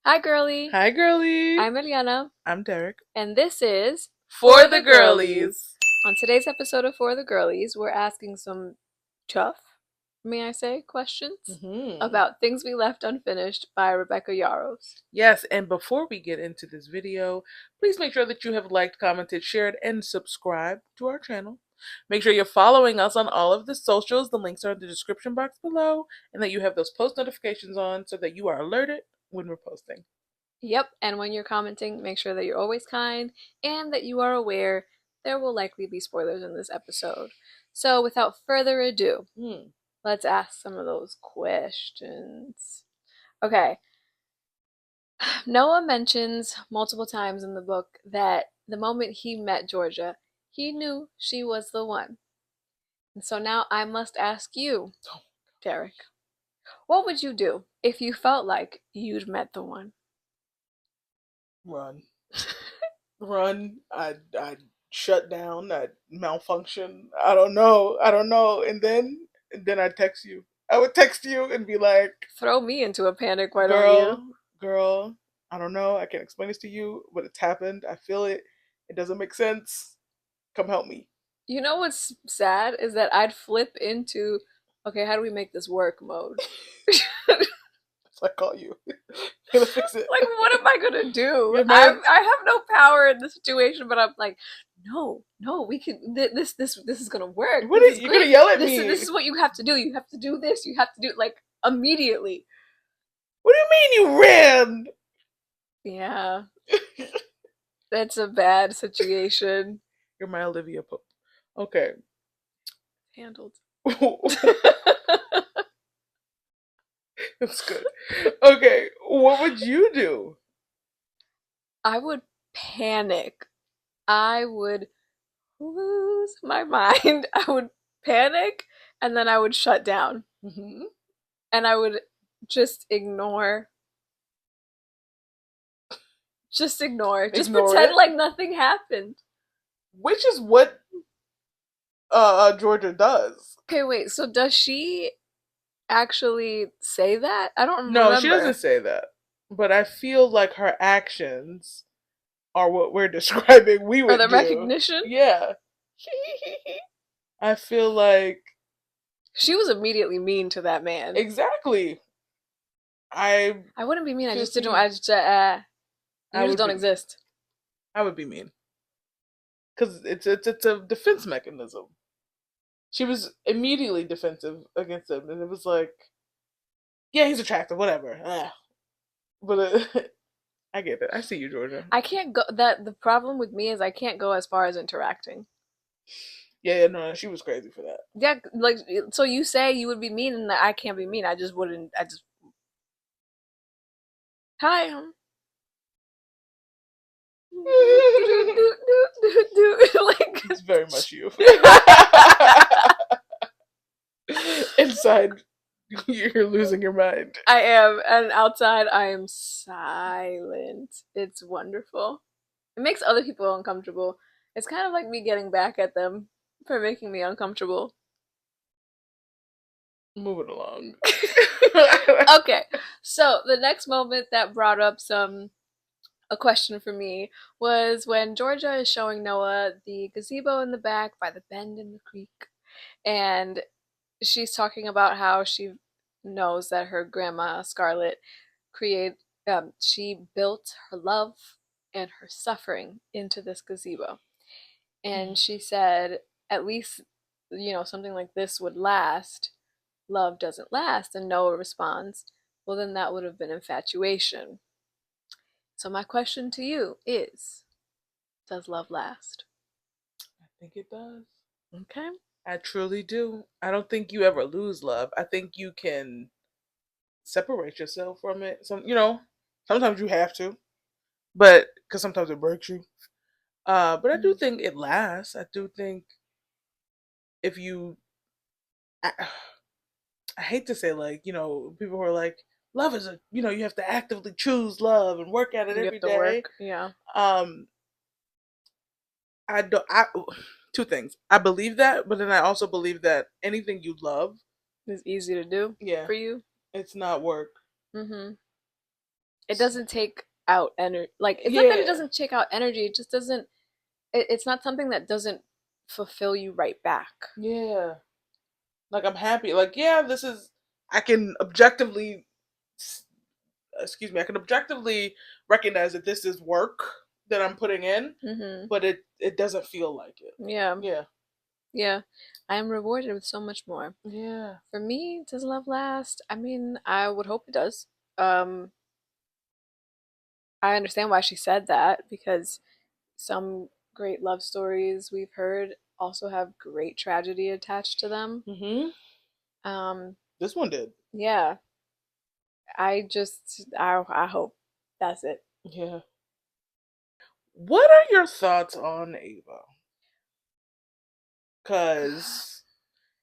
Hi, girly. Hi, girly. I'm Eliana, I'm Derek. and this is For the girlies. On today's episode of For the Girlies, we're asking some tough, may I say, questions about things we left unfinished by Rebecca Yarros. Yes, and before we get into this video, please make sure that you have liked, commented, shared, and subscribed to our channel. Make sure you're following us on all of the socials. The links are in the description box below, and that you have those post notifications on so that you are alerted when we're posting. Yep, and when you're commenting, make sure that you're always kind and that you are aware there will likely be spoilers in this episode. So, without further ado, let's ask some of those questions. Okay, Noah mentions multiple times in the book that the moment he met Georgia, he knew she was the one. And so now I must ask you, Derek, what would you do if you felt like you'd met the one? Run. Run. I'd shut down. I'd malfunction. I don't know. And then I'd text you. I would text you and be like, Throw me into a panic, why don't you? girl, I don't know. I can't explain this to you, but it's happened. I feel it. It doesn't make sense. Come help me. You know what's sad is that I'd flip into, okay, how do we make this work mode? So I call you. Gonna fix it. Like, what am I gonna do? I have no power in the situation, but I'm like, no, we can. This is gonna work. What is, you're gonna yell at me? This is what you have to do. You have to do this. You have to do like immediately. What do you mean you ran? Yeah, that's a bad situation. You're my Olivia Pope. Okay. Handled. That's good. Okay, what would you do? I would panic. I would lose my mind. I would panic and then I would shut down. And I would just ignore. Just ignore. Just pretend it? like nothing happened. Which is what Georgia does. Okay, wait. So does she actually say that? I don't remember. No, she doesn't say that. But I feel like her actions are what we're describing we would the do. recognition? Yeah. I feel like she was immediately mean to that man. Exactly. I wouldn't be mean. I just didn't. You just don't exist. I would be mean because it's a defense mechanism. She was immediately defensive against him, and it was like, yeah, he's attractive, whatever. But I get it. I see you, Georgia. I can't go. That the problem with me is I can't go as far as interacting. Yeah, no, she was crazy for that. Yeah, like so you say you would be mean, and I can't be mean. I just wouldn't. I just hi. Like it's very much you. Inside, you're losing your mind. I am, and outside, I am silent. It's wonderful. It makes other people uncomfortable. It's kind of like me getting back at them for making me uncomfortable. Moving along. Okay, so the next moment that brought up a question for me was when Georgia is showing Noah the gazebo in the back by the bend in the creek, and she's talking about how she knows that her grandma Scarlett she built her love and her suffering into this gazebo, and she said at least something like this would last. Love doesn't last, and Noah responds, well, then that would have been infatuation. So my question to you is, does love last? I think it does. Okay. I truly do. I don't think you ever lose love. I think you can separate yourself from it. Sometimes you have to, but because sometimes it breaks you. But I do think it lasts. I do think if you, I hate to say people who are like, love is you have to actively choose love and work at it every day. Work. Yeah. I don't. Two things. I believe that, but then I also believe that anything you love is easy to do. Yeah. For you. It's not work. It doesn't take out energy. Like, it's not that it Yeah, doesn't take out energy, it just doesn't, it's not something that doesn't fulfill you right back. yeah. Like I'm happy. Like yeah, this is. I can objectively, excuse me. I can objectively recognize that this is work that I'm putting in, Mm-hmm. but it doesn't feel like it. Yeah. Yeah. Yeah. I am rewarded with so much more. Yeah. For me, does love last? I mean, I would hope it does. Um, I understand why she said that because some great love stories we've heard also have great tragedy attached to them. Mhm. Um, This one did. yeah, I hope that's it. Yeah. What are your thoughts on Ava? Cause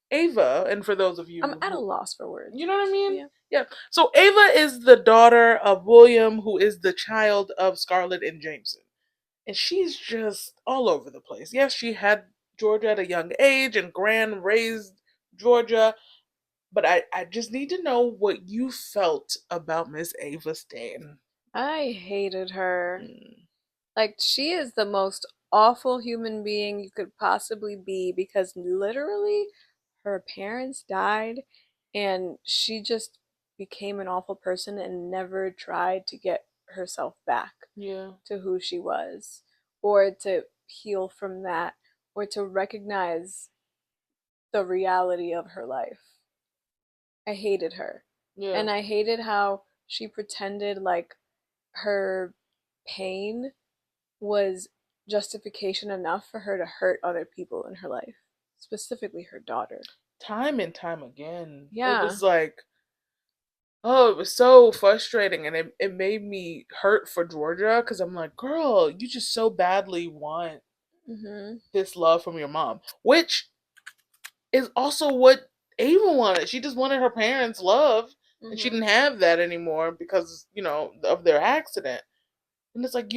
Ava, and for those of I'm you at a who, loss for you words. know what I mean? Yeah. Yeah. So Ava is the daughter of William, who is the child of Scarlett and Jameson. And she's just all over the place. Yes, she had Georgia at a young age, and Gran raised Georgia, but I just need to know what you felt about Miss Ava Stain. I hated her. Mm, Like, she is the most awful human being you could possibly be because literally her parents died and she just became an awful person and never tried to get herself back yeah, to who she was or to heal from that or to recognize the reality of her life. I hated her. yeah, And I hated how she pretended like her pain was justification enough for her to hurt other people in her life, specifically her daughter. time and time again. It Yeah. was like, oh, it was so frustrating, and it made me hurt for Georgia because I'm like, girl, you just so badly want Mhm. this love from your mom, which is also what Ava wanted. She just wanted her parents' love, and she Mhm. didn't have that anymore because of their accident. And it's like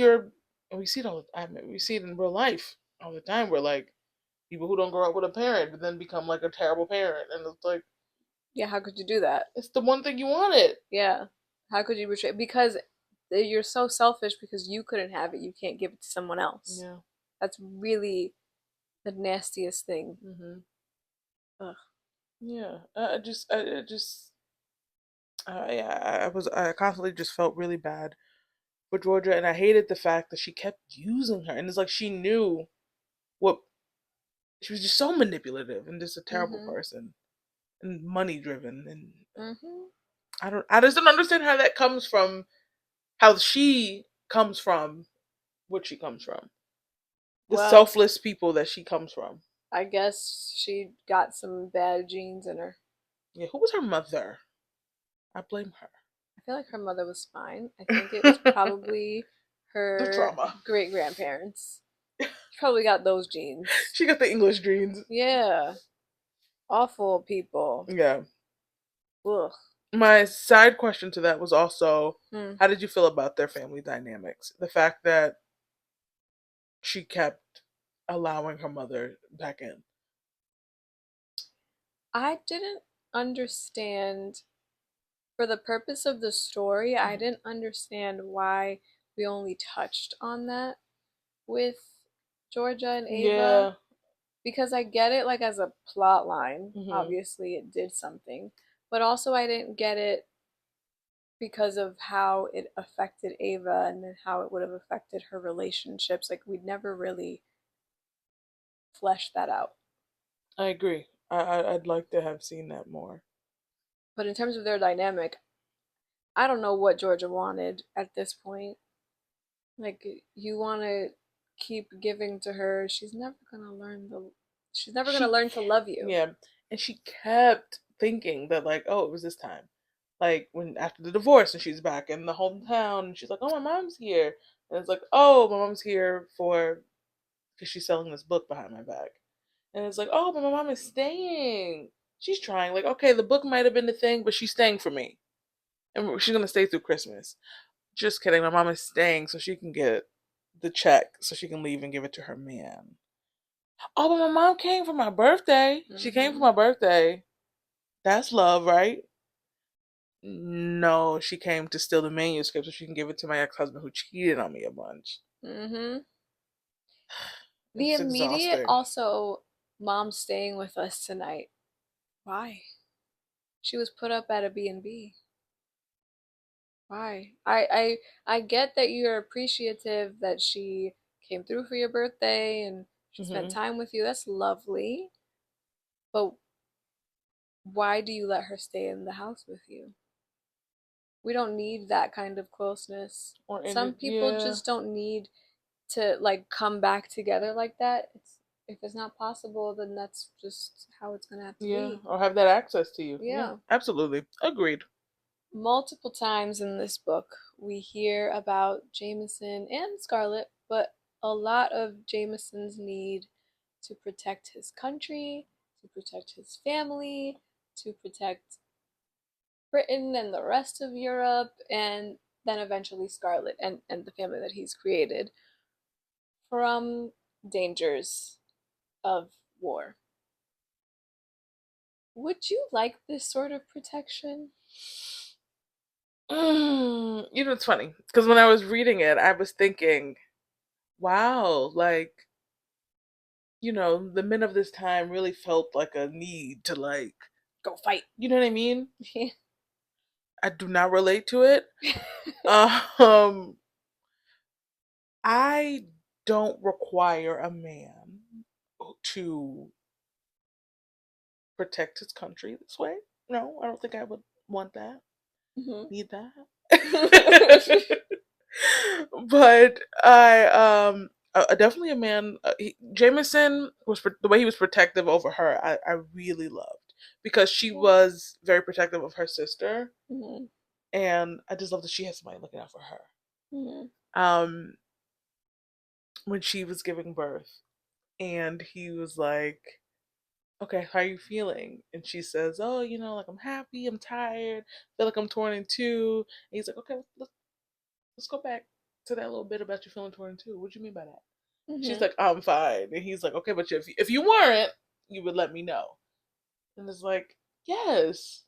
and we see it all the time. We see it in real life all the time. Where like people who don't grow up with a parent, but then become like a terrible parent, and it's like Yeah, how could you do that? it's the one thing you wanted. Yeah. How could you betray? Because you're so selfish because you couldn't have it. You can't give it to someone else. Yeah. That's really the nastiest thing. Mhm. Ugh. Yeah. I constantly just felt really bad for Georgia, and I hated the fact that she kept using her, and it's like she knew what she was just so manipulative and just a terrible Mhm. person and money driven, and Mhm. I just don't understand how that comes from how she comes from what she comes from, the Well, selfless people that she comes from. I guess she got some bad genes in her. Yeah, who was her mother? I blame I feel like her mother was fine. I her. think it was probably The her trauma. great grandparents. She probably got those genes. She got the English genes. Yeah. Awful people. Yeah. Ugh. My side question to that was also, Hmm. how did you feel about their family dynamics? The fact that she kept allowing her mother back in. I didn't understand, for the purpose of the story, I Mhm. didn't understand why we only touched on that with Georgia and Ava. Yeah. Because I get it, like, as a plot line. Hmm. Obviously, it did something. But also, I didn't get it because of how it affected Ava and then how it would have affected her relationships. Like, we'd never really fleshed that out. I agree. I'd like to have seen that more. But in terms of their dynamic, I don't know what Georgia wanted at this point. Like, you want to keep giving to her. She's never going to She, learn to love you. yeah, and she kept thinking that like, oh, it was this time. Like when after the divorce, and she's back in the hometown, and she's like, oh, my mom's here, and it's like, oh, my mom's here for because she's selling this book behind my back, and it's like, oh, but my mom is staying. She's trying. Like, okay, the book might have been the thing, but she's staying for me, and she's gonna stay through Christmas. Just kidding. My mom is staying so she can get the check, so she can leave and give it to her man. Oh, but my mom came for my birthday. She came for Hmm. my birthday. That's love, right? No, she came to steal the manuscript so she can give it to my ex-husband who cheated on me a bunch. Mm-hmm. The It's immediate exhausting. also, mom staying with us tonight. Why? She was put up at a B&B. Why? I get that you're appreciative that she came through for your birthday and she spent Hmm. time with you. That's lovely. But why do you let her stay in the house with you? We don't need that kind of closeness. Or Some ended, people yeah, just don't need to like come back together like that. It's if it's not possible, then that's just how it's gonna have to yeah, be. or have that access to you. Yeah, Yeah. absolutely, agreed. Multiple times in this book, we hear about Jameson and Scarlet, but a lot of Jameson's need to protect his country, to protect his family, to protect Britain and the rest of Europe, and then eventually Scarlet and the family that he's created from dangers of war. Would you like this sort of protection? It's funny because when I was reading it, I was thinking, wow, like the men of this time really felt like a need to like, Go fight. you know what I mean? I do not relate to it. Um, I don't require a man to protect his country this way. No, I don't think I would want that. Mhm. Need that. But definitely a man. Jameson the way he was protective over her. I really loved because she was very protective of her sister, Mhm. and I just love that she had somebody looking out for her. Mhm. Um, when she was giving birth, and he was like, "Okay, how are you feeling?" And she says, "Oh, like I'm happy, I'm tired, feel like I'm torn in two." And he's like, "Okay, let's go back to that little bit about you feeling torn in two. What do you mean by that?" She's Mhm. like, "I'm fine," and he's like, "Okay, but if you weren't, you would let me know." And it's like, yes,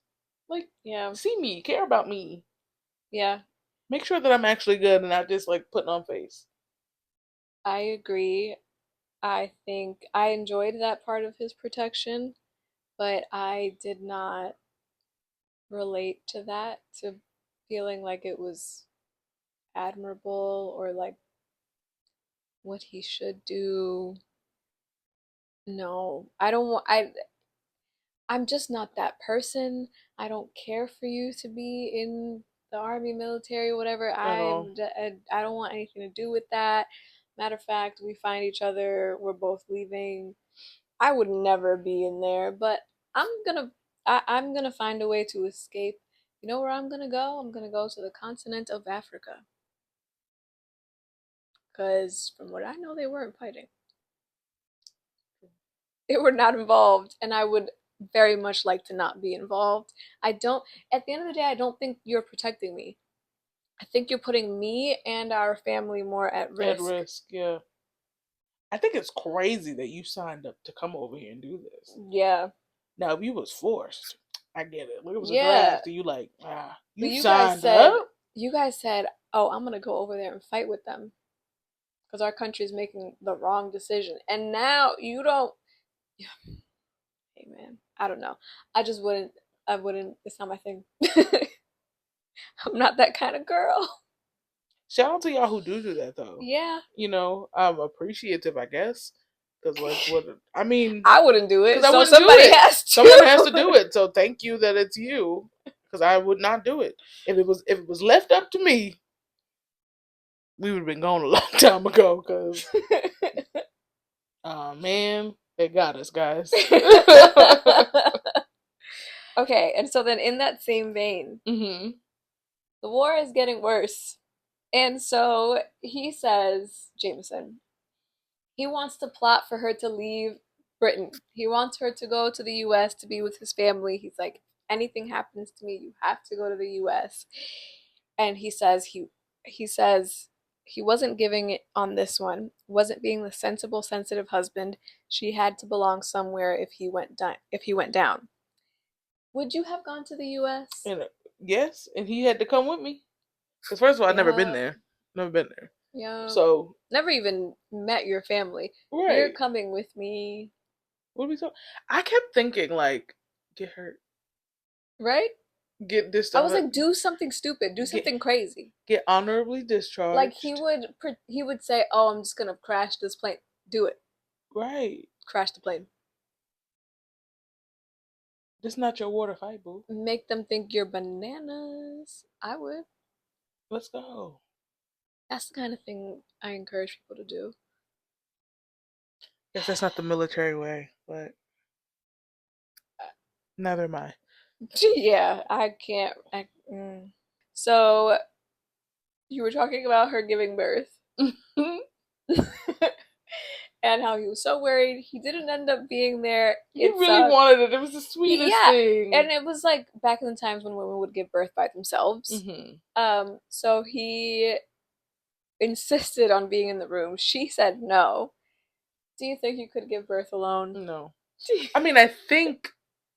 like Yeah. see me, care about me, Yeah. make sure that I'm actually good and not just like putting on face. I agree. I think I enjoyed that part of his protection, but I did not relate to that, to feeling like it was admirable or like what he should do. No, I don't want I'm just not that person. I don't care for you to be in the army, military, whatever. At all. I don't want anything to do with that. Matter of fact, we find each other, we're both leaving. I would never be in there, but I'm gonna I'm gonna find a way to escape. You know where I'm gonna go? I'm gonna go to the continent of Africa. Because from what I know, they weren't fighting. They were not involved, and I would very much like to not be involved. I don't, at the end of the day, I don't think you're protecting me. I think you're putting me and our family more at At risk. risk, yeah. I think it's crazy that you signed up to come over here and do this. Yeah. Now, if you was forced, I get it. Look, it was a Yeah. draft, and you like, But you signed up. you guys said, oh, I'm gonna go over there and fight with them because our country's making the wrong decision. And now you don't, hey man, I don't know. I just wouldn't, I wouldn't, it's not my thing. I'm not that kind of girl. Shout out to y'all who do that though. Yeah. I'm appreciative, I guess, because like what I mean, I wouldn't do because it, I so wouldn't do somebody it. has Someone has to to. do it. So thank you that it's you, because I would not do it. If it was left up to me, we would have been gone a long time ago. Because man, they got us, guys. Okay, and so then in that same vein, Hmm. the war is getting worse. And so he says, Jameson, he wants to plot for her to leave Britain. He wants her to go to the US to be with his family. He's like, anything happens to me, you have to go to the US. And he says he wasn't giving it on this one, wasn't being the sensible, sensitive husband. She had to belong somewhere if he went down. Would you have gone to the US? And Yes, and he had to come with me. Because first of all, I'd never been Yeah, there. Never been there. yeah. So, Never even met your family. You're right. coming with me, What are we talking? I kept thinking, like, get hurt. right? Get this I done was with. like, do something stupid, do Get, something crazy. get honorably Like discharged. he would say, "Oh, I'm just gonna crash this plane." Do it. Right. Crash the plane. This not your water fight, boo. Make them think you're bananas. I would. Let's go. That's the kind of thing I encourage people to do. Guess that's not the military way, but neither am I. Yeah, I can't. So you were talking about her giving birth. And how he was so worried he didn't end up being there. He It really sucked. wanted it. It was the sweetest Yeah, thing. and it was like back in the times when women would give birth by themselves. Hmm. So he insisted on being in the room. She said no. Do you think you could give birth alone? No. I mean, I think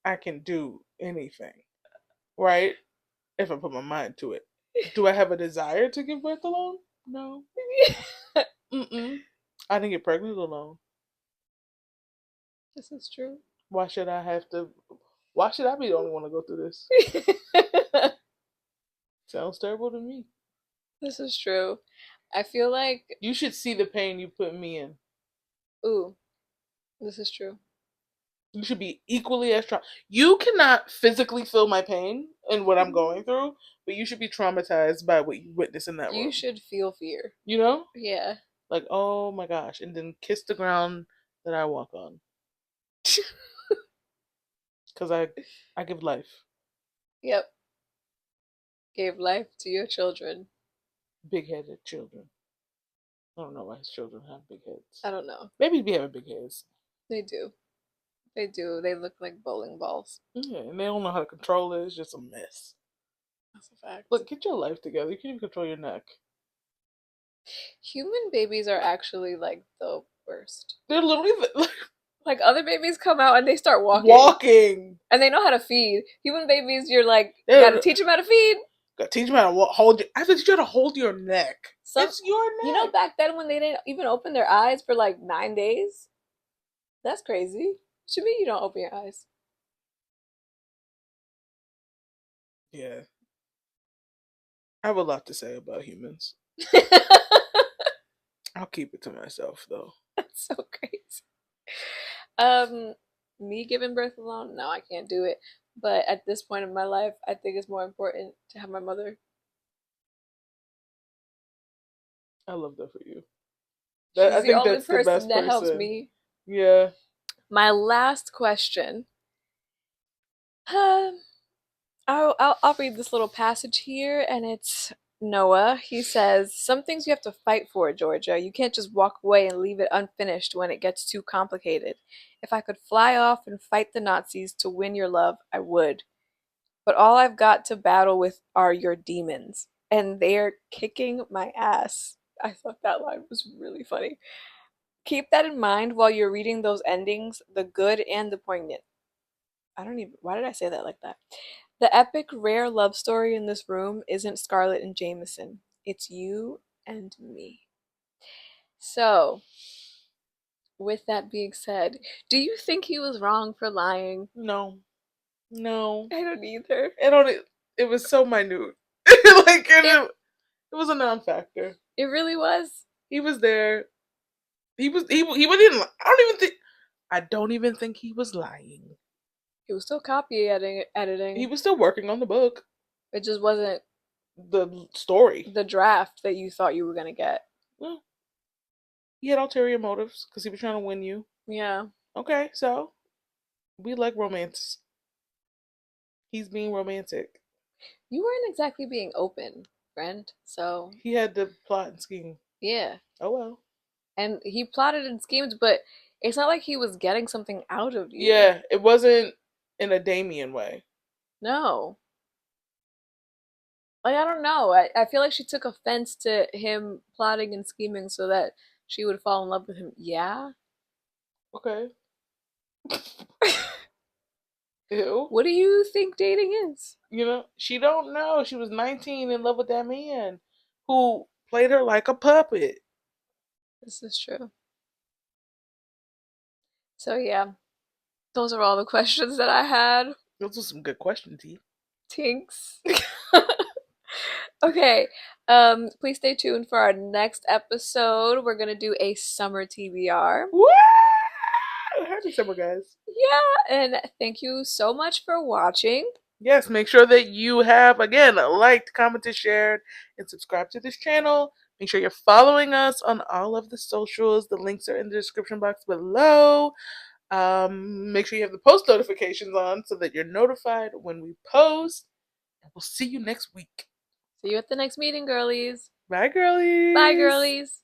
I can do anything, right? If I put my mind to it. Do I have a desire to give birth alone? No. Mm-mm. I didn't get pregnant alone. This is true. Why should I have to? Why should I be the only one to go through this? Sounds terrible to me. This is true. I feel like, You should see the pain you put me in. ooh, this is true. You should be equally as strong. You cannot physically feel my pain and what I'm going through, but you should be traumatized by what you witness in that You room. should feel fear. You know? Yeah. Like, oh my gosh. And then kiss the ground that I walk on. Because I give life. Yep. Gave life to your children. Big headed children. I don't know why his children have big heads. I don't know. Maybe he'd be having big heads. They do. They do. They look like bowling balls. Yeah, and they don't know how to control it. It's just a mess. That's a fact. Look, get your life together. You can't even control your neck. Human babies are actually like the worst. They're literally Like other babies come out and they start walking walking. and they know how to feed. Human babies, you're like, you gotta They're, teach them how to feed. gotta teach them how to hold. I have to teach you how to hold your neck. Some, It's your you know, neck. back then when they didn't even open their eyes for like 9 days, that's crazy. To me, you don't open your eyes. Yeah, I have a lot to say about humans. I'll keep it to myself though. That's so crazy. Um, Me giving birth alone, no, I can't do it. But at this point in my life, I think it's more important to have my mother. I love that for you. I She's the think only that's the person best that helps person. me. Yeah. My last question. Um, I'll read this little passage here, and it's Noah. He says, "Some things you have to fight for, Georgia. You can't just walk away and leave it unfinished when it gets too complicated. If I could fly off and fight the Nazis to win your love, I would. But all I've got to battle with are your demons, and they're kicking my ass." I thought that line was really funny. Keep that in mind while you're reading those endings, the good and the poignant. I don't even, why did I say that like that? The epic, rare love story in this room isn't Scarlett and Jameson. It's you and me. So, with that being said, do you think he was wrong for lying? No. No. I don't either. It don't. It was so minute. Like It it was a non-factor. it really was. He was there. He didn't. I don't even think. I don't even think he was lying. He was still copy He editing. was still working on the book, It just wasn't the story. the draft that you thought you were gonna get. Well, he had ulterior motives because he was trying to win you. Yeah. Okay, so we like romance. He's being romantic. You weren't exactly being open, friend. So, He had to plot and scheme. yeah. Oh well. And he plotted and schemed, but it's not like he was getting something out of you. Yeah, it wasn't in a Damien way. No. Like, I don't know. I feel like she took offense to him plotting and scheming so that she would fall in love with him. Yeah? Okay. Ew. What do you think dating is? You know, she don't know. She was 19 in love with that man who played her like a puppet. This is true. So yeah, those are all the questions that I had. Those are some good questions, T. Tinks. Okay. Please stay tuned for our next episode. We're gonna do a summer TBR. Woo! Happy summer, guys. Yeah, and thank you so much for watching. Yes, make sure that you have, again, liked, commented, shared, and subscribed to this channel. Make sure you're following us on all of the socials. The links are in the description box below. Make sure you have the post notifications on so that you're notified when we post. And we'll see you next week. See you at the next meeting, girlies. Bye, Bye, girlies. girlies.